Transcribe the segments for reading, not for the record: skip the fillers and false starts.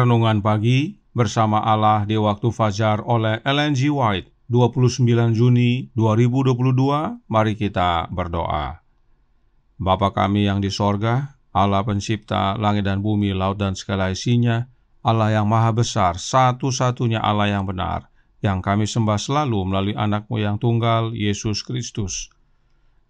Renungan Pagi bersama Allah di waktu fajar oleh Ellen G. White, 29 Juni 2022. Mari kita berdoa. Bapa kami yang di sorga, Allah pencipta langit dan bumi, laut dan segala isinya, Allah yang maha besar, satu-satunya Allah yang benar, yang kami sembah selalu melalui anak-Mu yang tunggal, Yesus Kristus.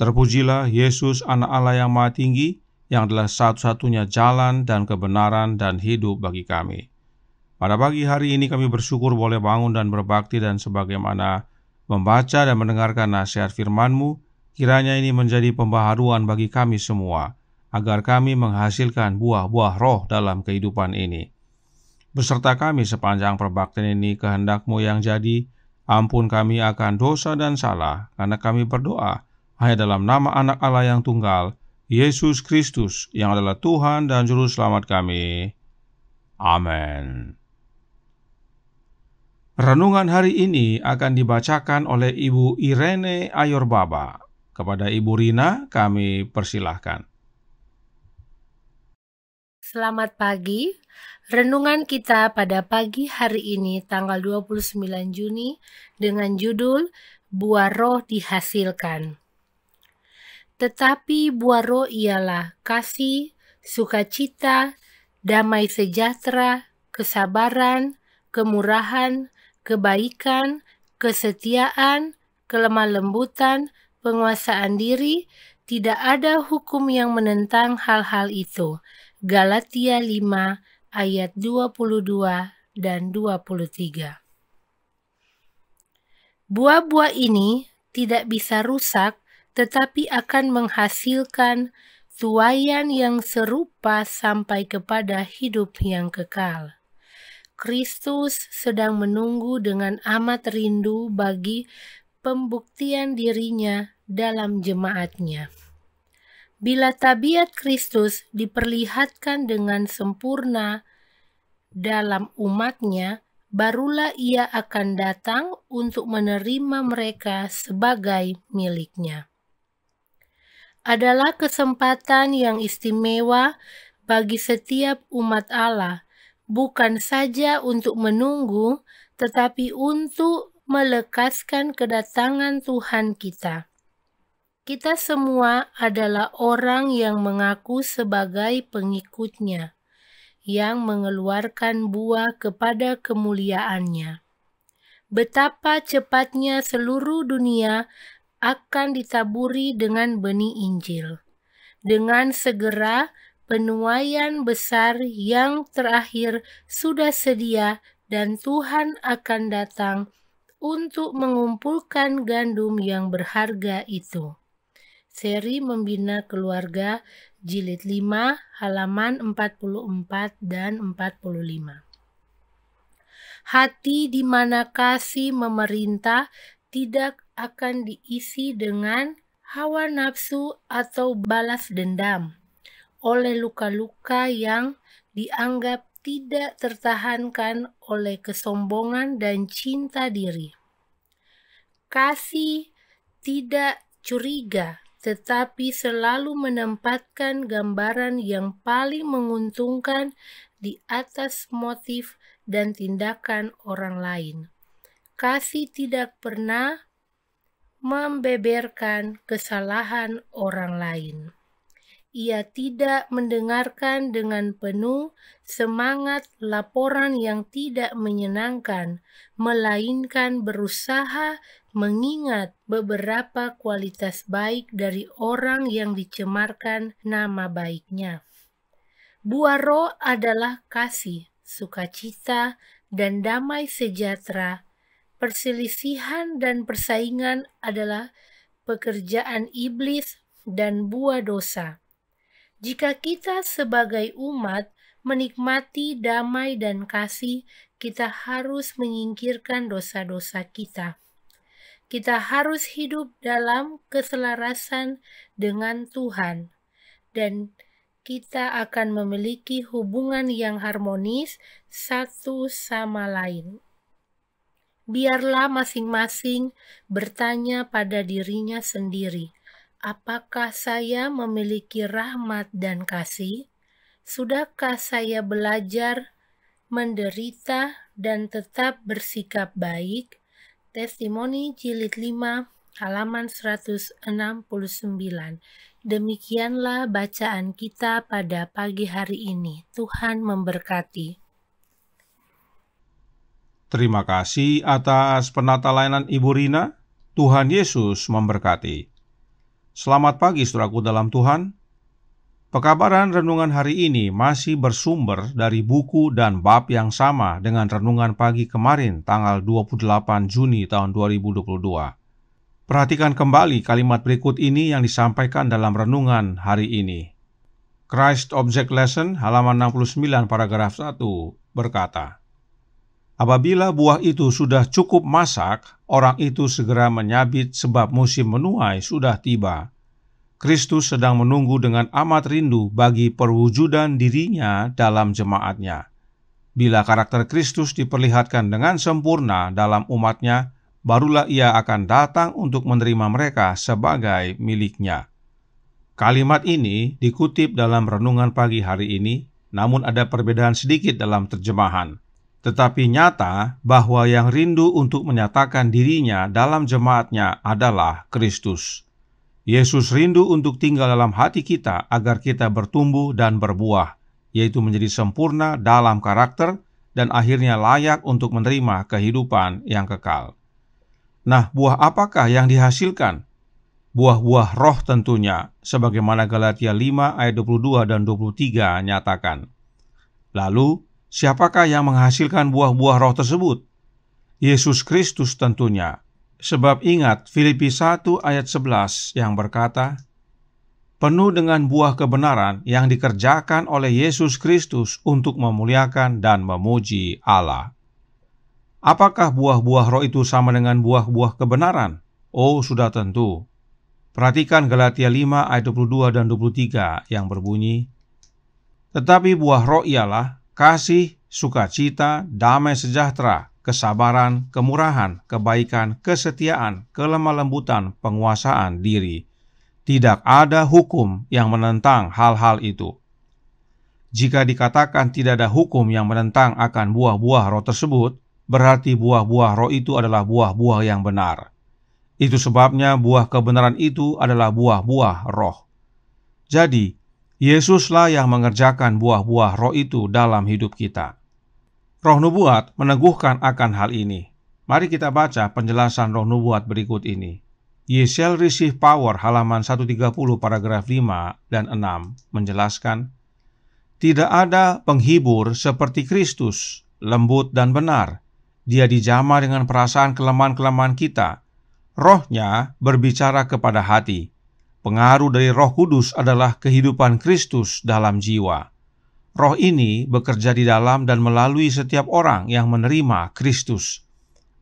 Terpujilah Yesus, anak Allah yang maha tinggi, yang adalah satu-satunya jalan dan kebenaran dan hidup bagi kami. Pada pagi hari ini kami bersyukur boleh bangun dan berbakti, dan sebagaimana membaca dan mendengarkan nasihat firman-Mu, kiranya ini menjadi pembaharuan bagi kami semua, agar kami menghasilkan buah-buah roh dalam kehidupan ini. Beserta kami sepanjang perbaktian ini, kehendak-Mu yang jadi, ampun kami akan dosa dan salah, karena kami berdoa hanya dalam nama anak Allah yang tunggal, Yesus Kristus, yang adalah Tuhan dan Juru Selamat kami. Amin. Renungan hari ini akan dibacakan oleh Ibu Irene Ayorbaba. Kepada Ibu Rina, kami persilahkan. Selamat pagi. Renungan kita pada pagi hari ini tanggal 29 Juni dengan judul Buah Roh Dihasilkan. Tetapi buah roh ialah kasih, sukacita, damai sejahtera, kesabaran, kemurahan, kebaikan, kesetiaan, kelemah lembutan, penguasaan diri. Tidak ada hukum yang menentang hal-hal itu. Galatia 5 ayat 22 dan 23. Buah-buah ini tidak bisa rusak, tetapi akan menghasilkan tuaian yang serupa sampai kepada hidup yang kekal. Kristus sedang menunggu dengan amat rindu bagi pembuktian dirinya dalam jemaatnya. Bila tabiat Kristus diperlihatkan dengan sempurna dalam umatnya, barulah ia akan datang untuk menerima mereka sebagai miliknya. Adalah kesempatan yang istimewa bagi setiap umat Allah, bukan saja untuk menunggu, tetapi untuk melekaskan kedatangan Tuhan kita. Kita semua adalah orang yang mengaku sebagai pengikutnya, yang mengeluarkan buah kepada kemuliaannya. Betapa cepatnya seluruh dunia akan ditaburi dengan benih Injil. Dengan segera, penuaian besar yang terakhir sudah sedia, dan Tuhan akan datang untuk mengumpulkan gandum yang berharga itu. Seri Membina Keluarga, Jilid 5, halaman 44 dan 45. Hati di mana kasih memerintah tidak akan diisi dengan hawa nafsu atau balas dendam oleh luka-luka yang dianggap tidak tertahankan oleh kesombongan dan cinta diri. Kasih tidak curiga, tetapi selalu menempatkan gambaran yang paling menguntungkan di atas motif dan tindakan orang lain. Kasih tidak pernah membeberkan kesalahan orang lain. Ia tidak mendengarkan dengan penuh semangat laporan yang tidak menyenangkan, melainkan berusaha mengingat beberapa kualitas baik dari orang yang dicemarkan nama baiknya. Buah roh adalah kasih, sukacita, dan damai sejahtera. Perselisihan dan persaingan adalah pekerjaan iblis dan buah dosa. Jika kita sebagai umat menikmati damai dan kasih, kita harus menyingkirkan dosa-dosa kita. Kita harus hidup dalam keselarasan dengan Tuhan, dan kita akan memiliki hubungan yang harmonis satu sama lain. Biarlah masing-masing bertanya pada dirinya sendiri, apakah saya memiliki rahmat dan kasih? Sudahkah saya belajar menderita dan tetap bersikap baik. Testimoni jilid 5 halaman 169. Demikianlah bacaan kita pada pagi hari ini. Tuhan memberkati. Terima kasih atas penata layanan Ibu Rina. Tuhan Yesus memberkati. Selamat pagi saudaraku dalam Tuhan. Pekabaran renungan hari ini masih bersumber dari buku dan bab yang sama dengan renungan pagi kemarin tanggal 28 Juni tahun 2022. Perhatikan kembali kalimat berikut ini yang disampaikan dalam renungan hari ini. Christ Object Lesson halaman 69 paragraf 1 berkata, apabila buah itu sudah cukup masak, orang itu segera menyabit sebab musim menuai sudah tiba. Kristus sedang menunggu dengan amat rindu bagi perwujudan dirinya dalam jemaatnya. Bila karakter Kristus diperlihatkan dengan sempurna dalam umatnya, barulah ia akan datang untuk menerima mereka sebagai miliknya. Kalimat ini dikutip dalam renungan pagi hari ini, namun ada perbedaan sedikit dalam terjemahan. Tetapi nyata bahwa yang rindu untuk menyatakan dirinya dalam jemaatnya adalah Kristus. Yesus rindu untuk tinggal dalam hati kita agar kita bertumbuh dan berbuah, yaitu menjadi sempurna dalam karakter dan akhirnya layak untuk menerima kehidupan yang kekal. Nah, buah apakah yang dihasilkan? Buah-buah roh tentunya, sebagaimana Galatia 5 ayat 22 dan 23 nyatakan. Lalu, siapakah yang menghasilkan buah-buah roh tersebut? Yesus Kristus tentunya. Sebab ingat Filipi 1 ayat 11 yang berkata, penuh dengan buah kebenaran yang dikerjakan oleh Yesus Kristus untuk memuliakan dan memuji Allah. Apakah buah-buah roh itu sama dengan buah-buah kebenaran? Oh, sudah tentu. Perhatikan Galatia 5 ayat 22 dan 23 yang berbunyi, tetapi buah roh ialah kasih, sukacita, damai sejahtera, kesabaran, kemurahan, kebaikan, kesetiaan, kelemah lembutan, penguasaan diri. Tidak ada hukum yang menentang hal-hal itu. Jika dikatakan tidak ada hukum yang menentang akan buah-buah roh tersebut, berarti buah-buah roh itu adalah buah-buah yang benar. Itu sebabnya buah kebenaran itu adalah buah-buah roh. Jadi, Yesuslah yang mengerjakan buah-buah roh itu dalam hidup kita. Roh nubuat meneguhkan akan hal ini. Mari kita baca penjelasan roh nubuat berikut ini. Ye shall receive power halaman 130 paragraf 5 dan 6 menjelaskan, tidak ada penghibur seperti Kristus, lembut dan benar. Dia dijamah dengan perasaan kelemahan-kelemahan kita. Rohnya berbicara kepada hati. Pengaruh dari Roh Kudus adalah kehidupan Kristus dalam jiwa. Roh ini bekerja di dalam dan melalui setiap orang yang menerima Kristus.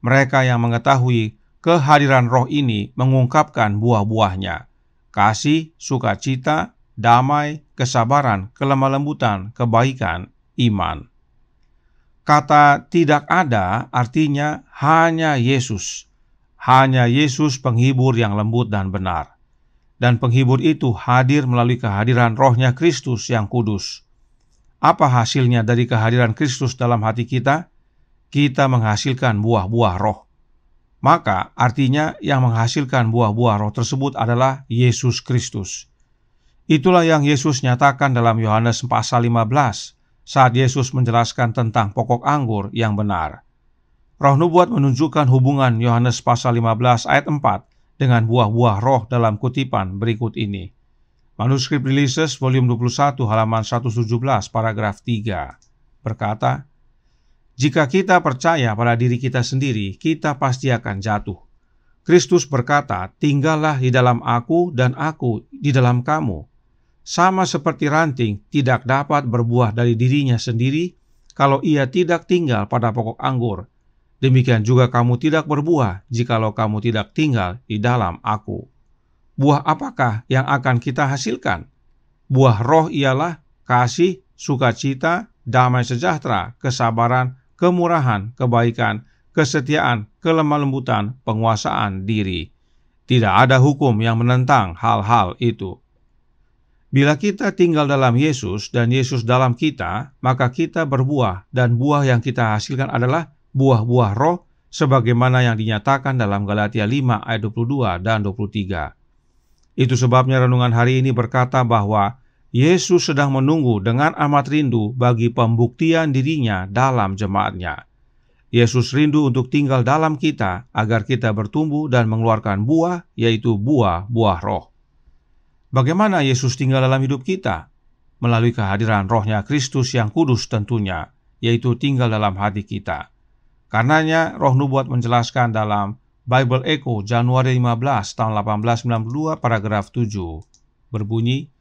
Mereka yang mengetahui kehadiran roh ini mengungkapkan buah-buahnya. Kasih, sukacita, damai, kesabaran, kelemah lembutan, kebaikan, iman. Kata tidak ada artinya hanya Yesus. Hanya Yesus penghibur yang lembut dan benar. Dan penghibur itu hadir melalui kehadiran rohnya Kristus yang kudus. Apa hasilnya dari kehadiran Kristus dalam hati kita? Kita menghasilkan buah-buah roh. Maka artinya yang menghasilkan buah-buah roh tersebut adalah Yesus Kristus. Itulah yang Yesus nyatakan dalam Yohanes pasal 15 saat Yesus menjelaskan tentang pokok anggur yang benar. Roh nubuat menunjukkan hubungan Yohanes pasal 15 ayat 4 dengan buah-buah roh dalam kutipan berikut ini. Manuskrip Releases volume 21 halaman 117 paragraf 3 berkata, jika kita percaya pada diri kita sendiri, kita pasti akan jatuh. Kristus berkata, tinggallah di dalam aku dan aku di dalam kamu. Sama seperti ranting tidak dapat berbuah dari dirinya sendiri kalau ia tidak tinggal pada pokok anggur. Demikian juga kamu tidak berbuah jikalau kamu tidak tinggal di dalam aku. Buah apakah yang akan kita hasilkan? Buah roh ialah kasih, sukacita, damai sejahtera, kesabaran, kemurahan, kebaikan, kesetiaan, kelemah lembutan, penguasaan diri. Tidak ada hukum yang menentang hal-hal itu. Bila kita tinggal dalam Yesus dan Yesus dalam kita, maka kita berbuah, dan buah yang kita hasilkan adalah buah-buah roh, sebagaimana yang dinyatakan dalam Galatia 5 ayat 22 dan 23. Itu sebabnya renungan hari ini berkata bahwa Yesus sedang menunggu dengan amat rindu bagi pembuktian dirinya dalam jemaatnya. Yesus rindu untuk tinggal dalam kita agar kita bertumbuh dan mengeluarkan buah, yaitu buah-buah roh. Bagaimana Yesus tinggal dalam hidup kita? Melalui kehadiran Roh-Nya Kristus yang kudus tentunya, yaitu tinggal dalam hati kita. Karenanya Roh Nubuat menjelaskan dalam Bible Echo Januari 15 tahun 1892 paragraf 7 berbunyi,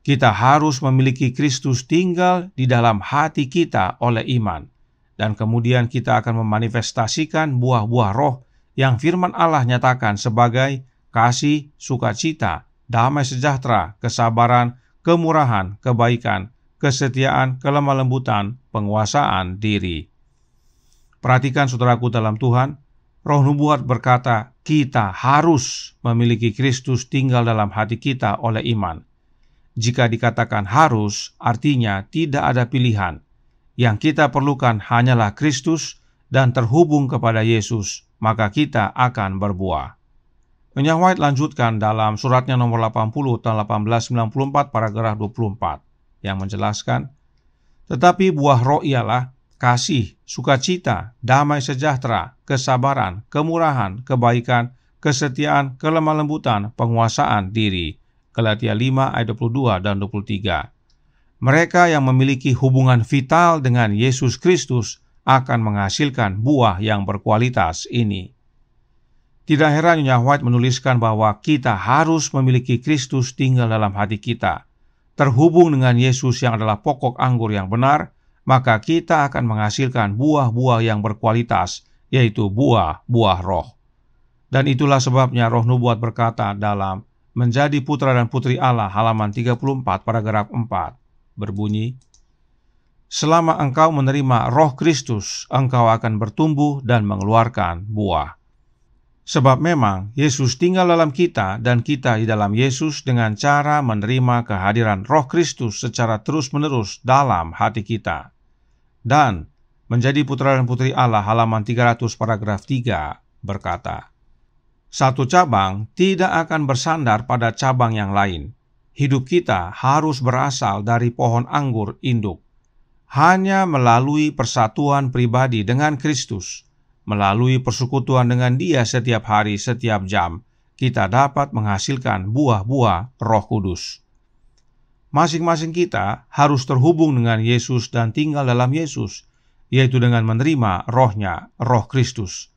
kita harus memiliki Kristus tinggal di dalam hati kita oleh iman, dan kemudian kita akan memanifestasikan buah-buah roh yang firman Allah nyatakan sebagai kasih, sukacita, damai sejahtera, kesabaran, kemurahan, kebaikan, kesetiaan, kelemah lembutan, penguasaan diri. Perhatikan saudaraku dalam Tuhan, Roh Nubuat berkata, kita harus memiliki Kristus tinggal dalam hati kita oleh iman. Jika dikatakan harus, artinya tidak ada pilihan. Yang kita perlukan hanyalah Kristus dan terhubung kepada Yesus, maka kita akan berbuah. Nyonya White lanjutkan dalam suratnya nomor 80 tahun 1894 paragraf 24 yang menjelaskan, tetapi buah roh ialah kasih, sukacita, damai sejahtera, kesabaran, kemurahan, kebaikan, kesetiaan, kelemah lembutan, penguasaan diri. Galatia 5 ayat 22 dan 23. Mereka yang memiliki hubungan vital dengan Yesus Kristus akan menghasilkan buah yang berkualitas ini. Tidak heran Nyonya White menuliskan bahwa kita harus memiliki Kristus tinggal dalam hati kita. Terhubung dengan Yesus yang adalah pokok anggur yang benar, maka kita akan menghasilkan buah-buah yang berkualitas, yaitu buah-buah roh. Dan itulah sebabnya Roh Nubuat berkata dalam Menjadi Putra dan Putri Allah halaman 34 paragraf 4 berbunyi, selama engkau menerima Roh Kristus, engkau akan bertumbuh dan mengeluarkan buah. Sebab memang Yesus tinggal dalam kita dan kita di dalam Yesus dengan cara menerima kehadiran Roh Kristus secara terus-menerus dalam hati kita. Dan Menjadi Putra dan Putri Allah halaman 300 paragraf 3 berkata, satu cabang tidak akan bersandar pada cabang yang lain. Hidup kita harus berasal dari pohon anggur induk. Hanya melalui persatuan pribadi dengan Kristus, melalui persekutuan dengan Dia setiap hari, setiap jam, kita dapat menghasilkan buah-buah Roh Kudus. Masing-masing kita harus terhubung dengan Yesus dan tinggal dalam Yesus, yaitu dengan menerima Roh-Nya, Roh Kristus.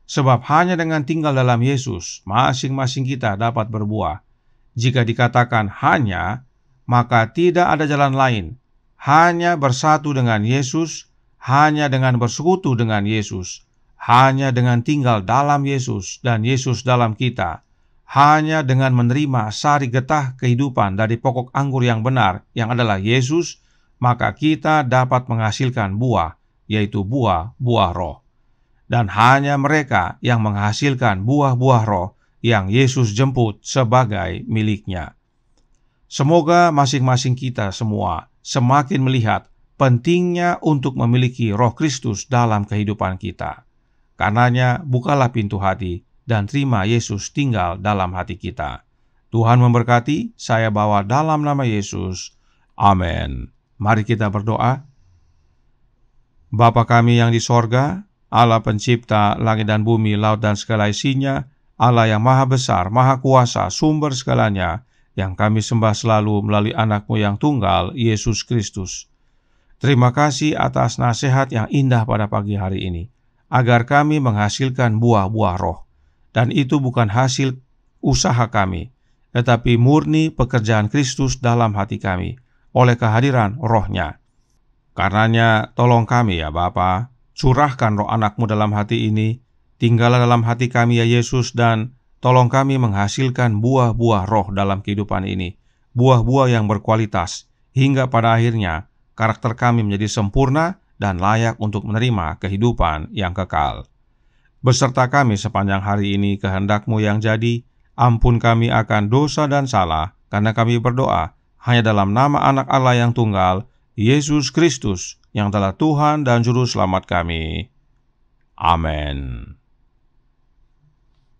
Sebab hanya dengan tinggal dalam Yesus, masing-masing kita dapat berbuah. Jika dikatakan hanya, maka tidak ada jalan lain. Hanya bersatu dengan Yesus, hanya dengan bersekutu dengan Yesus, hanya dengan tinggal dalam Yesus dan Yesus dalam kita, hanya dengan menerima sari getah kehidupan dari pokok anggur yang benar, yang adalah Yesus, maka kita dapat menghasilkan buah, yaitu buah-buah roh. Dan hanya mereka yang menghasilkan buah-buah roh yang Yesus jemput sebagai miliknya. Semoga masing-masing kita semua semakin melihat pentingnya untuk memiliki Roh Kristus dalam kehidupan kita. Karenanya, bukalah pintu hati dan terima Yesus tinggal dalam hati kita. Tuhan memberkati, saya bawa dalam nama Yesus. Amin. Mari kita berdoa. Bapa kami yang di sorga, Allah pencipta langit dan bumi, laut dan segala isinya, Allah yang maha besar, maha kuasa, sumber segalanya, yang kami sembah selalu melalui anak-Mu yang tunggal, Yesus Kristus. Terima kasih atas nasihat yang indah pada pagi hari ini, agar kami menghasilkan buah-buah roh. Dan itu bukan hasil usaha kami, tetapi murni pekerjaan Kristus dalam hati kami, oleh kehadiran Roh-Nya. Karenanya, tolong kami ya Bapa, curahkan roh anak-Mu dalam hati ini, tinggallah dalam hati kami ya Yesus, dan tolong kami menghasilkan buah-buah roh dalam kehidupan ini, buah-buah yang berkualitas, hingga pada akhirnya karakter kami menjadi sempurna dan layak untuk menerima kehidupan yang kekal. Beserta kami sepanjang hari ini kehendak-Mu yang jadi, ampun kami akan dosa dan salah, karena kami berdoa hanya dalam nama Anak Allah yang tunggal, Yesus Kristus, yang telah Tuhan dan Juru Selamat kami. Amin.